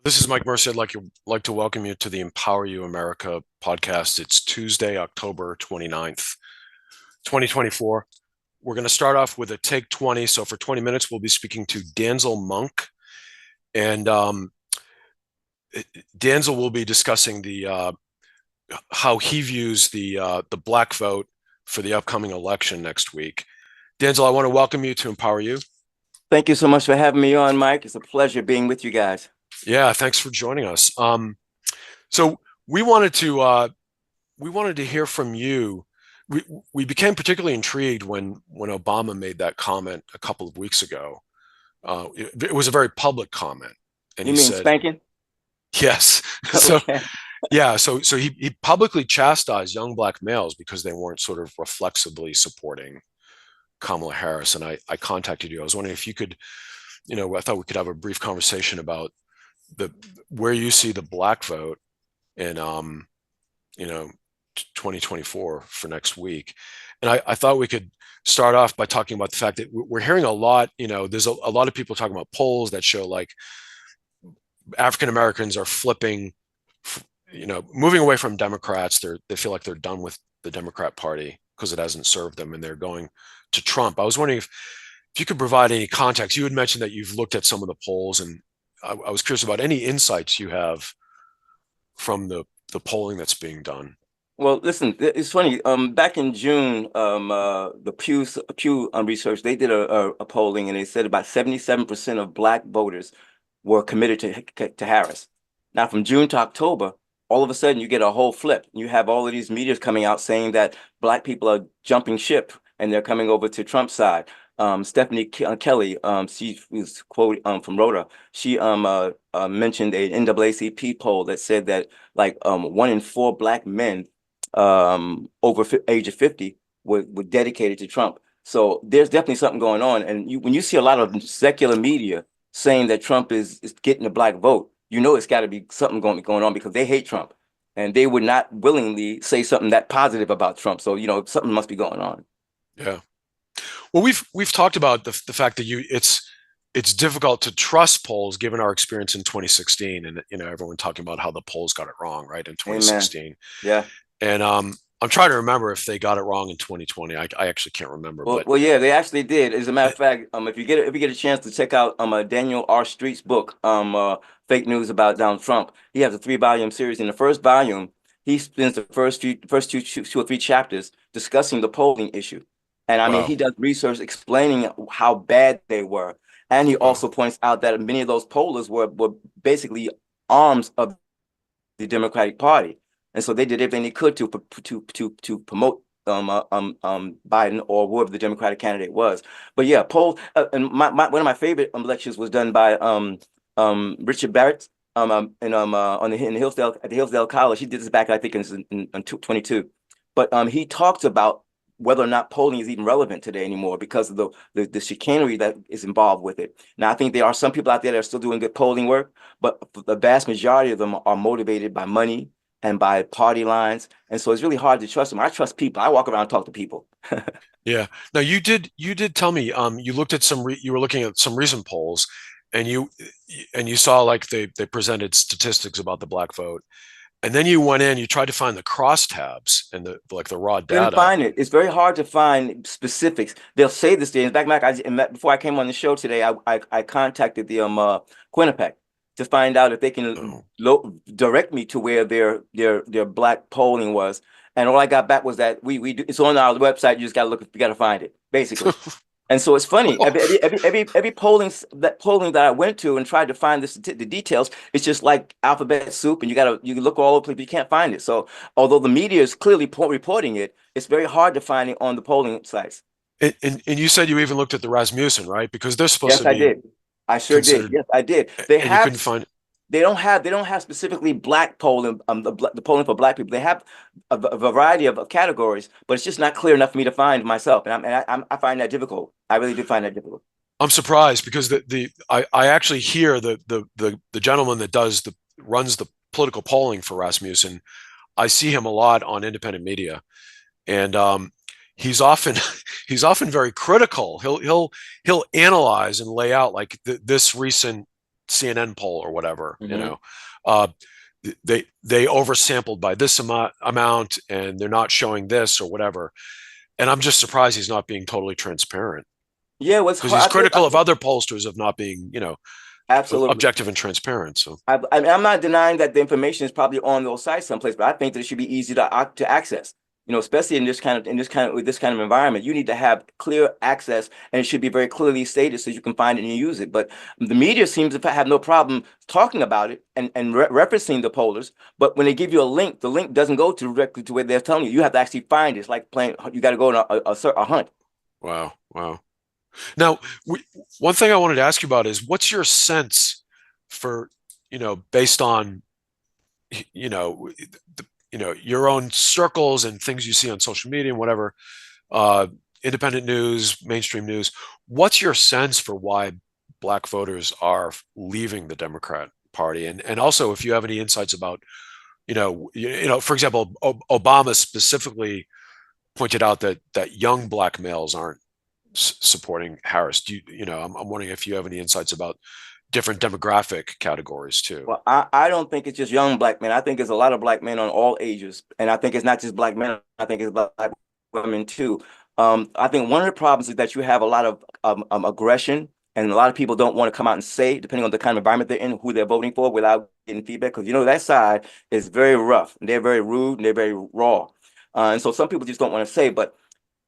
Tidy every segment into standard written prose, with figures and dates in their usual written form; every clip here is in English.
This is Mike Mercier. I'd like to welcome you to the EmpowerU America podcast. It's Tuesday, October 29th, 2024. We're going to start off with a take 20. So for 20 minutes, we'll be speaking to Danzel Monk. And Danzel will be discussing the how he views the black vote for the upcoming election next week. Danzel, I want to welcome you to Empower You. Thank you so much for having me on, Mike. It's a pleasure being with you guys. Yeah, thanks for joining us. So we wanted to hear from you. We became particularly intrigued when Obama made that comment a couple of weeks ago. It was a very public comment, and You he mean said, spanking? "Yes." So Okay. yeah, so he publicly chastised young black males because they weren't sort of reflexively supporting Kamala Harris. And I contacted you. I was wondering if you could, I thought we could have a brief conversation about the where you see the black vote in you know 2024 for next week. And I thought we could start off by talking about the fact that we're hearing a lot. There's a lot of people talking about polls that show like African Americans are flipping, moving away from Democrats. They feel like they're done with the Democrat Party because it hasn't served them, and they're going to Trump. I was wondering if you could provide any context. You had mentioned that you've looked at some of the polls, and I was curious about any insights you have from the polling that's being done. Well, listen, it's funny. Back in June, the Pew research, they did a polling, and they said about 77% of black voters were committed to Harris. Now, from June to October, all of a sudden you get a whole flip. You have all of these medias coming out saying that black people are jumping ship and they're coming over to Trump's side. Stephanie Kelly, she was quoted from Rhoda. She mentioned a NAACP poll that said that like 1 in 4 black men over age of 50 were dedicated to Trump. So there's definitely something going on. And when you see a lot of secular media saying that Trump is getting the black vote, you know it's got to be something going on because they hate Trump. And they would not willingly say something that positive about Trump. So, something must be going on. Yeah. Well, we've talked about the fact that it's difficult to trust polls given our experience in 2016, and everyone talking about how the polls got it wrong, right, in Amen. 2016. Yeah. And I'm trying to remember if they got it wrong in 2020. I actually can't remember, Well, but well, yeah, they actually did. As a matter of fact, if you get a chance to check out Daniel R. Street's book, Fake News About Donald Trump, he has a 3-volume series. In the first volume, he spends the first two or three chapters discussing the polling issue, and I mean wow, he does research explaining how bad they were, and he wow, also points out that many of those pollers were basically arms of the Democratic Party, and so they did everything they could to promote Biden or whoever the Democratic candidate was. But yeah, poll and one of my favorite lectures was done by Richard Barrett and on the in Hillsdale at the Hillsdale College. He did this back I think in 22, but he talked about whether or not polling is even relevant today anymore because of the chicanery that is involved with it. Now, I think there are some people out there that are still doing good polling work, but the vast majority of them are motivated by money and by party lines. And so it's really hard to trust them. I trust people. I walk around and talk to people. yeah. Now you did tell me you looked at you were looking at some recent polls, and you saw like they presented statistics about the black vote, and then you tried to find the crosstabs and the raw Couldn't data. find it. It's very hard to find specifics. They'll say this thing. In fact, before I came on the show today, I contacted the Quinnipiac to find out if they can Oh. direct me to where their black polling was. And all I got back was that it's on our website. You just gotta look. You gotta find it, basically. And so it's funny. Every polling that I went to and tried to find the details, it's just like alphabet soup, and you look all over, but you can't find it. So although the media is clearly reporting it, it's very hard to find it on the polling sites. And you said you even looked at the Rasmussen, right? Because they're supposed Yes, to I be did. I sure did. considered, Yes, I did. and you couldn't find. They don't have specifically black polling, the polling for black people. They have a variety of categories, but it's just not clear enough for me to find myself, I find that difficult. I really do find that difficult. I'm surprised because I actually hear the gentleman that runs the political polling for Rasmussen. I see him a lot on independent media, and he's often he's often very critical. He'll analyze and lay out like this recent CNN poll or whatever, Hmm. uh, they oversampled by this amount and they're not showing this or whatever. And I'm just surprised he's not being totally transparent Yeah, what's because he's hard, critical of other pollsters of not being, absolutely. objective and transparent. So, I mean, I'm not denying that the information is probably on those sites someplace, but I think that it should be easy to access. Especially with this kind of environment, you need to have clear access, and it should be very clearly stated so you can find it and use it. But the media seems to have no problem talking about it and referencing the pollers. But when they give you a link, the link doesn't go directly to where they're telling you. You have to actually find it. It's like playing. You got to go on a hunt. wow, wow. Now, one thing I wanted to ask you about is what's your sense for, based on, you know, your own circles and things you see on social media and whatever, uh, independent news, mainstream news. What's your sense for why Black voters are leaving the Democrat Party, and also if you have any insights about, for example, Obama specifically pointed out that young Black males aren't supporting Harris. I'm wondering if you have any insights about different demographic categories too. Well, I don't think it's just young Black men. I think it's a lot of Black men on all ages. And I think it's not just Black men. I think it's Black women too. I think one of the problems is that you have a lot of aggression, and a lot of people don't want to come out and say, depending on the kind of environment they're in, who they're voting for without getting feedback. Because, that side is very rough. And they're very rude and they're very raw. And so some people just don't want to say. But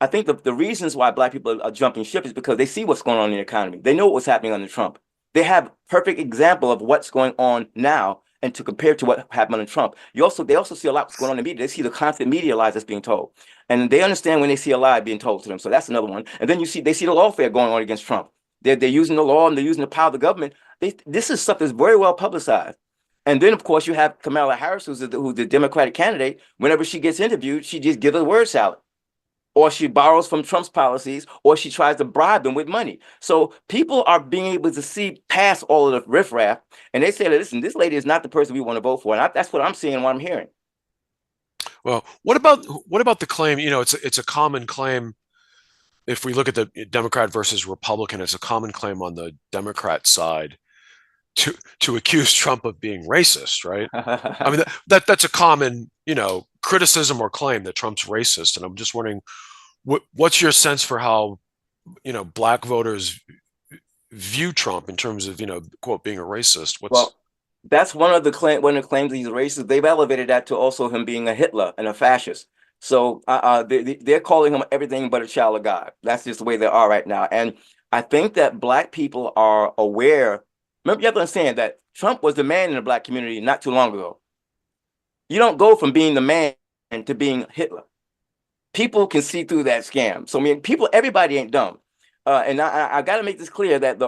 I think the reasons why Black people are jumping ship is because they see what's going on in the economy. They know what's happening under Trump. They have perfect example of what's going on now and to compare to what happened under Trump. They also see a lot what's going on in the media. They see the constant media lies that's being told. And they understand when they see a lie being told to them. So that's another one. And then they see the lawfare going on against Trump. They're using the law and they're using the power of the government. This is stuff that's very well publicized. And then, of course, you have Kamala Harris, who's the Democratic candidate. Whenever she gets interviewed, she just gives a word salad, or she borrows from Trump's policies, or she tries to bribe them with money. So people are being able to see past all of the riffraff, and they say, listen, this lady is not the person we want to vote for. And that's what I'm seeing and what I'm hearing. Well, what about the claim? It's a common claim. If we look at the Democrat versus Republican, it's a common claim on the Democrat side to accuse Trump of being racist, right? I mean that's a common criticism or claim that Trump's racist, and I'm just wondering what's your sense for how Black voters view Trump in terms of quote being a racist? Well, that's one of the claims he's racist. They've elevated that to also him being a Hitler and a fascist. So they're calling him everything but a child of God. That's just the way they are right now. And I think that Black people are aware. Remember, you have to understand that Trump was the man in the Black community not too long ago. You don't go from being the man to being Hitler. People can see through that scam. So I mean, everybody ain't dumb. And I got to make this clear that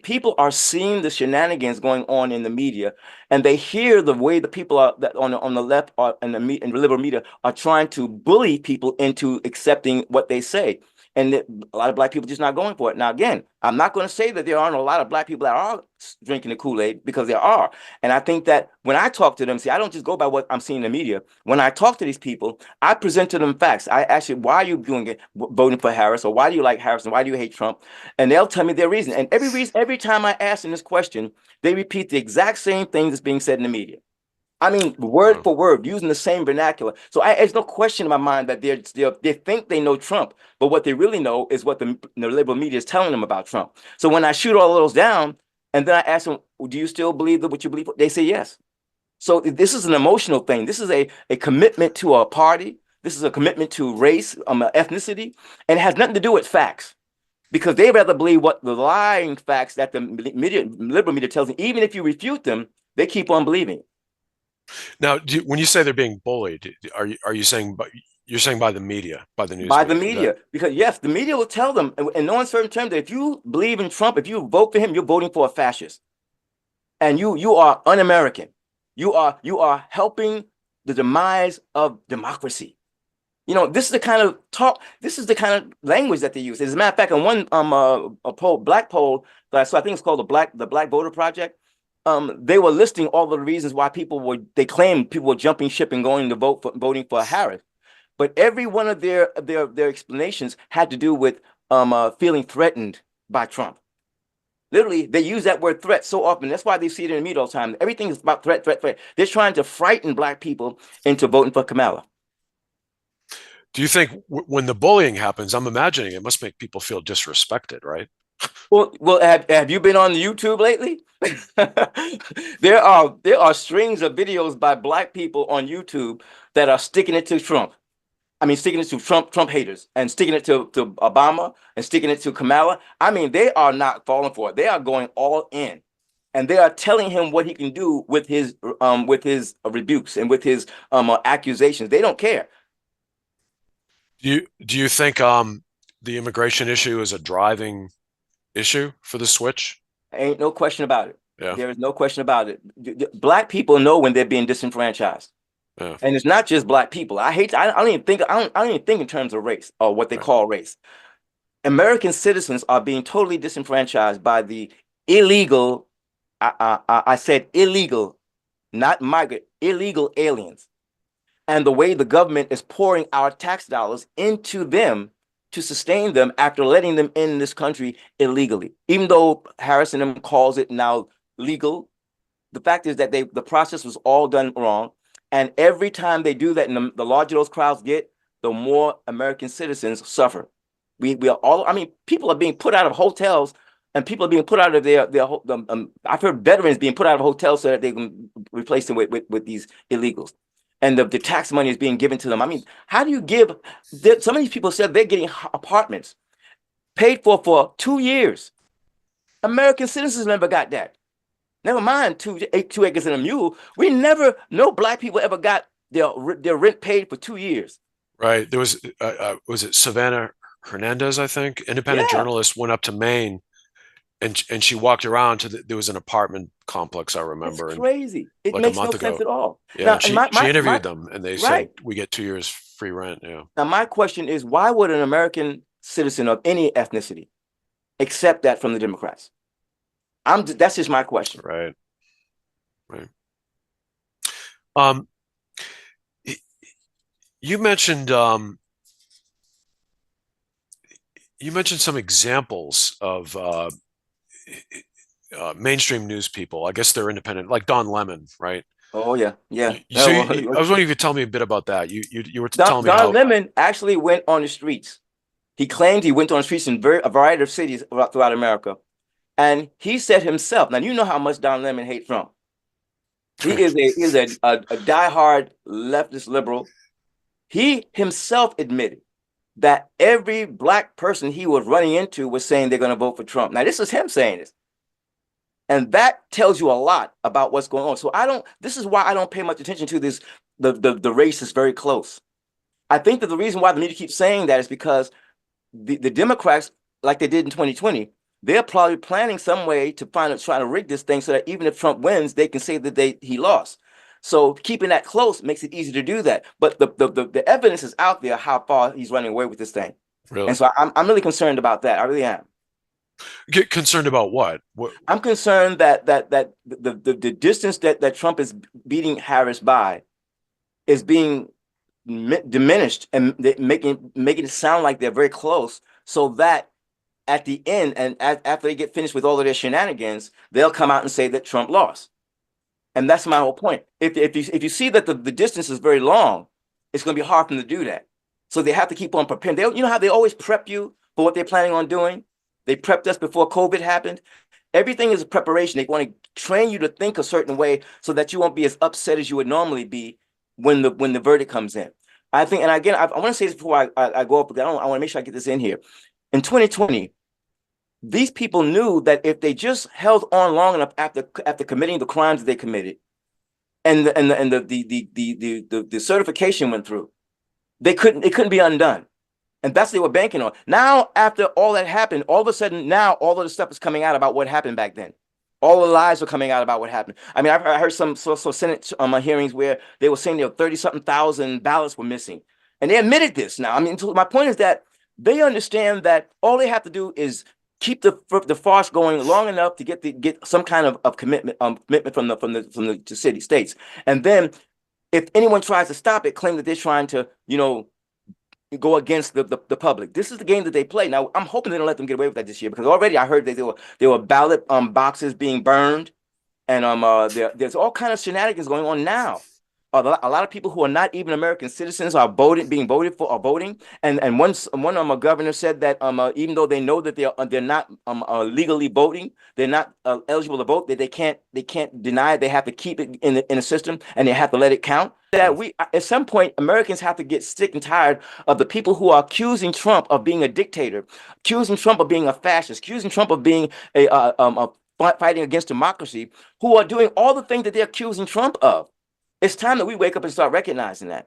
people are seeing the shenanigans going on in the media, and they hear the way the people are that on the left and the liberal media are trying to bully people into accepting what they say. And a lot of Black people just not going for it. Now, again, I'm not going to say that there aren't a lot of Black people that are drinking the Kool-Aid, because there are. And I think that when I talk to them, see, I don't just go by what I'm seeing in the media. When I talk to these people, I present to them facts. I actually, why are you doing it, voting for Harris, or why do you like Harris, and why do you hate Trump? And they'll tell me their reason. And every time I ask them this question, they repeat the exact same thing that's being said in the media. I mean, word for word, using the same vernacular. So there's no question in my mind that they think they know Trump, but what they really know is what the liberal media is telling them about Trump. So when I shoot all of those down, and then I ask them, do you still believe that what you believe? They say yes. So this is an emotional thing. This is a commitment to a party. This is a commitment to race, ethnicity, and it has nothing to do with facts, because they rather believe what the lying facts that the liberal media tells them. Even if you refute them, they keep on believing. Now, when you say they're being bullied, are you saying you're saying by the media, by the news By the media? media, because yes, the media will tell them in no uncertain terms that if you believe in Trump, if you vote for him, you're voting for a fascist, and you are un-American. You are helping the demise of democracy. This is the kind of talk, this is the kind of language that they use. As a matter of fact, on one a poll, black poll, so I think it's called the Black Voter Project. They were listing all the reasons why they claimed people were jumping ship and going to voting for Harris. But every one of their explanations had to do with feeling threatened by Trump. Literally, they use that word threat so often. That's why they see it in the media all the time. Everything is about threat, threat, threat. They're trying to frighten black people into voting for Kamala. Do you think when the bullying happens, I'm imagining it must make people feel disrespected, right? Well, have you been on YouTube lately? There are strings of videos by black people on YouTube that are sticking it to Trump. I mean, sticking it to Trump haters, and sticking it to Obama, and sticking it to Kamala. I mean, they are not falling for it. They are going all in, and they are telling him what he can do with his rebukes and with his accusations. They don't care. Do you think the immigration issue is a driving issue for the switch? Ain't no question about it. Yeah. There is no question about it. Black people know when they're being disenfranchised. Yeah. And it's not just black people. I don't even think in terms of race or what they Right. call race. American citizens are being totally disenfranchised by the illegal, I said illegal, not migrant, illegal aliens. And the way the government is pouring our tax dollars into them to sustain them after letting them in this country illegally. Even though Harris and them calls it now legal, the fact is that the process was all done wrong. And every time they do that, and the larger those crowds get, the more American citizens suffer. We are all, I mean, people are being put out of hotels, and people are being put out of I've heard veterans being put out of hotels so that they can replace them with these illegals. And the tax money is being given to them. I mean, how do you give, some of these people said they're getting apartments paid for 2 years. American citizens never got that. Never mind 2 acres and a mule. No black people ever got their rent paid for 2 years. Right. There was it Savannah Hernandez, I think, independent Yeah, journalist, went up to Maine, and she walked around there was an apartment complex, I it's remember, and crazy. It like a makes no month sense ago. at all. Yeah, Now, and and she interviewed them, and they said right. we get 2 years free rent. Yeah. Now, my question is, why would an American citizen of any ethnicity accept that from the Democrats? That's just my question. Right. Right. Um, you mentioned some examples of mainstream news people. I guess they're independent, like Don Lemon, right? Oh yeah, yeah. I was wondering if you could tell me a bit about that. You were telling me Don how. Lemon actually went on the streets. He claimed he went on the streets in a variety of cities throughout America. And he said himself, now you know how much Don Lemon hates Trump. He is a diehard leftist liberal. He himself admitted that every black person he was running into was saying they're going to vote for Trump. Now, this is him saying this. And that tells you a lot about what's going on. So this is why I don't pay much attention to this. The race is very close. I think that the reason why the media keeps saying that is because the Democrats, like they did in 2020, they're probably planning some way to try to rig this thing so that even if Trump wins, they can say that he lost. So keeping that close makes it easy to do that. But the evidence is out there how far he's running away with this thing. And Really? so I'm really concerned about that. I really am. Get concerned about what? What? I'm concerned that the distance that Trump is beating Harris by is being diminished, and making it sound like they're very close, so that at the end, and after they get finished with all of their shenanigans, they'll come out and say that Trump lost. And that's my whole point. If you see that the distance is very long, it's going to be hard for them to do that. So they have to keep on preparing. You know how they always prep you for what they're planning on doing? They prepped us before COVID happened. Everything is a preparation. They want to train you to think a certain way so that you won't be as upset as you would normally be when the verdict comes in. I think, and again, I want to say this before I go up, because I want to make sure I get this in here. In 2020, these people knew that if they just held on long enough after committing the crimes that they committed, and the certification went through, it couldn't be undone. And that's what they were banking on. Now, after all that happened, all of a sudden, now all of the stuff is coming out about what happened back then. All the lies are coming out about what happened. I mean, I heard some Senate hearings where they were saying there were 30-something thousand ballots were missing. And they admitted this now. I mean, my point is that they understand that all they have to do is keep the farce going long enough to get some kind of commitment from the city states. And then if anyone tries to stop it, claim that they're trying to, go against the public. This is the game that they play. Now, I'm hoping they don't let them get away with that this year, because already I heard that there were ballot boxes being burned, and there's all kind of shenanigans going on now. A lot of people who are not even American citizens are being voted for, are voting. And one governor said that even though they know that they're not legally voting, they're not eligible to vote, that they can't deny it. They have to keep it in the system, and they have to let it count. That we at some point, Americans have to get sick and tired of the people who are accusing Trump of being a dictator, accusing Trump of being a fascist, accusing Trump of being a fighting against democracy, who are doing all the things that they're accusing Trump of. It's time that we wake up and start recognizing that.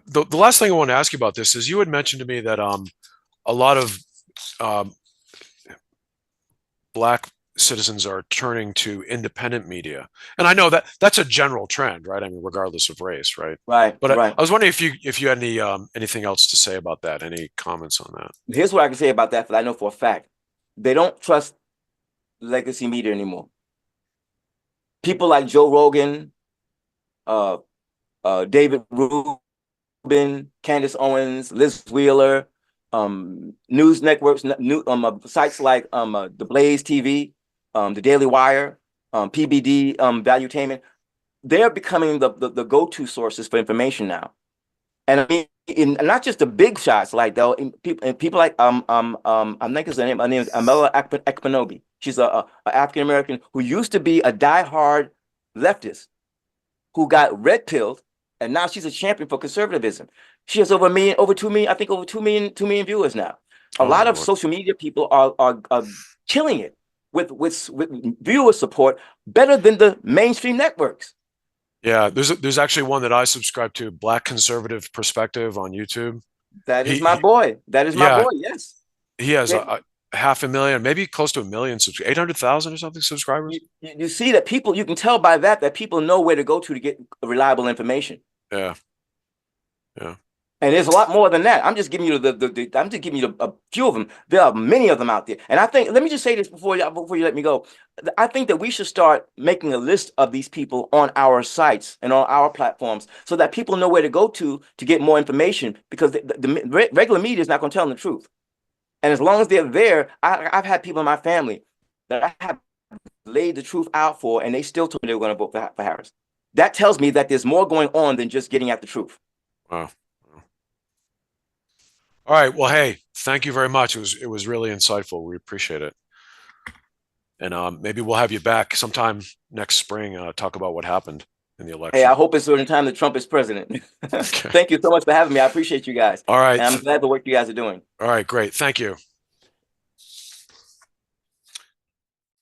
The last thing I want to ask you about this is, you had mentioned to me that a lot of Black citizens are turning to independent media, and I know that that's a general trend, right? I mean, regardless of race, right? Right, But right. I was wondering if you had anything else to say about that, any comments on that? Here's what I can say about that, that I know for a fact. They don't trust legacy media anymore. People like Joe Rogan, David Rubin, Candace Owens, Liz Wheeler, news networks, sites like the Blaze TV, the Daily Wire, PBD, Valuetainment. They're becoming the go-to sources for information now. And I mean, not just the big shots, like though people like I'm not her name. Her name is Amela Akpanobi. She's a African American who used to be a diehard leftist, who got red pilled, and now she's a champion for conservatism. She has over 2 million, I think over 2 million viewers now. A lot of social media people are killing it with viewer support better than the mainstream networks. Yeah, there's actually one that I subscribe to, Black Conservative Perspective on YouTube. That is my boy. That is my boy. Yes, he has a 500,000, maybe close to 1 million, 800,000 or something subscribers. You see that people, you can tell by that people know where to go to get reliable information. Yeah. And there's a lot more than that. I'm just giving you I'm just giving you a few of them. There are many of them out there. And I think, let me just say this before you let me go. I think that we should start making a list of these people on our sites and on our platforms, so that people know where to go to get more information, because the regular media is not going to tell them the truth. And as long as they're there, I've had people in my family that I have laid the truth out for, and they still told me they were going to vote for Harris. That tells me that there's more going on than just getting at the truth. Wow. All right. Well, hey, thank you very much. It was really insightful. We appreciate it. And maybe we'll have you back sometime next spring, talk about what happened in the election. Hey, I hope it's during the time that Trump is president. Okay. Thank you so much for having me. I appreciate you guys. All right. And I'm glad the work you guys are doing. All right, great. Thank you.